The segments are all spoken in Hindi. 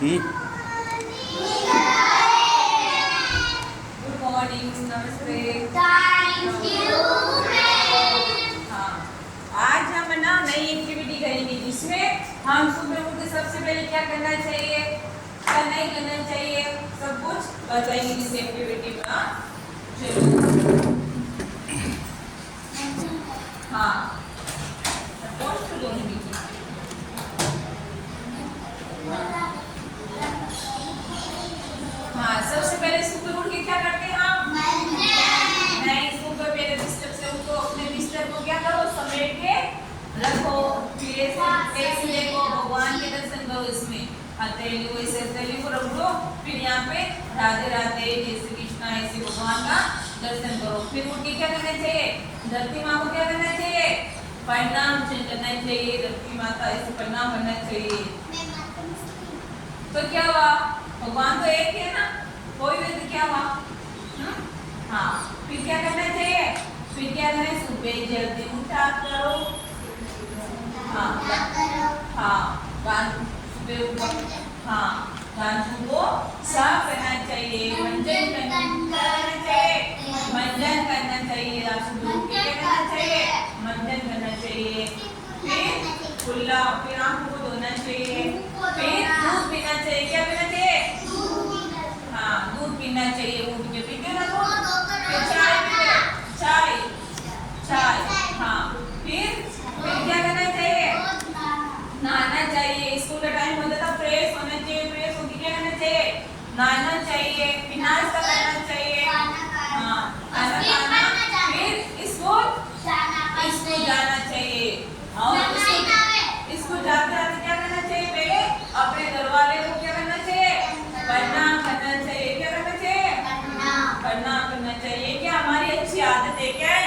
गुड मॉर्निंग, नमस्ते। Thank you ma'am. हाँ, आज हम ना नई एक्टिविटी करेंगे जिसमें हम सुबह उठ के सबसे पहले क्या करना चाहिए, क्या नहीं करना चाहिए, सब कुछ बताएंगे इस एक्टिविटी में। चलो, हाँ हाँ, सबसे पहले सुबह उठ के क्या करते हैं हम? नहीं, सुबह पहले बिस्तर से उठो, अपने बिस्तर को क्या करो, समेट के रखो, फिर ऐसे देखो, भगवान के दर्शन करो। इसमें हथेली को हथेली को रख दो, फिर यहाँ पे राधे राधे जय श्री कृष्णा ऐसे भगवान का दर्शन करो। फिर उठ के क्या करना चाहिए, धरती माँ को क्या करना चाहिए, प्रणाम करना चाहिए। धरती माता ऐसे प्रणाम करना चाहिए। तो क्या हुआ, भगवान तो एक है ना, कोई भी तो क्या हुआ। हाँ, फिर क्या करना चाहिए, फिर क्या करें, सुबह जल्दी उठा करो। हाँ हाँ, कान सुबह उठो, हाँ कान को साफ करना चाहिए, मंजन करना चाहिए, मंजन करना चाहिए। सुबह उठ के क्या करना चाहिए, मंजन करना चाहिए। फिर खुला, फिर आंखों को धोना चाहिए, फिर दूध पीना चाहिए। क्या पीना चाहिए, हाँ दूध पीना चाहिए। उठ के पीते ना दूध, फिर चाय पीते, चाय चाय, हाँ फिर क्या करना चाहिए, नहाना चाहिए। स्कूल का टाइम होता था, फ्रेश होना चाहिए, फ्रेश होके क्या करना चाहिए, नहाना चाहिए, फिर नाश्ता करना चाहिए, हाँ खाना खाना, फिर स्कूल जाना चाहिए। और स्कूल जाते जाते क्या करना चाहिए, पहले अपने घर वाले को क्या करना चाहिए, प्रणाम करना चाहिए। क्या करना चाहिए, प्रणाम करना चाहिए। क्या हमारी अच्छी आदत है, क्या है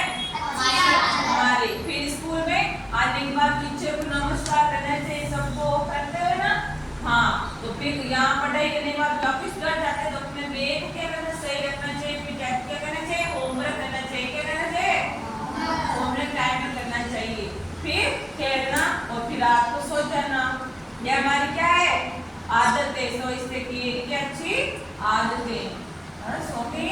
हमारी। फिर स्कूल में आने के बाद टीचर को नमस्कार करना चाहिए, सबको करते हुए ना। हाँ, तो फिर यहाँ पढ़ाई करने के बाद वापस घर जाते हैं तो अपने बैग को क्या करना सही रखना चाहिए। फिर क्या करना चाहिए, होमवर्क करना चाहिए। क्या करना चाहिए, होमवर्क टाइम में करना चाहिए। फिर खेलना और फिर रात को सो जाना। ये हमारी क्या है, आदत है। सो इससे की क्या अच्छी आदत है, सो के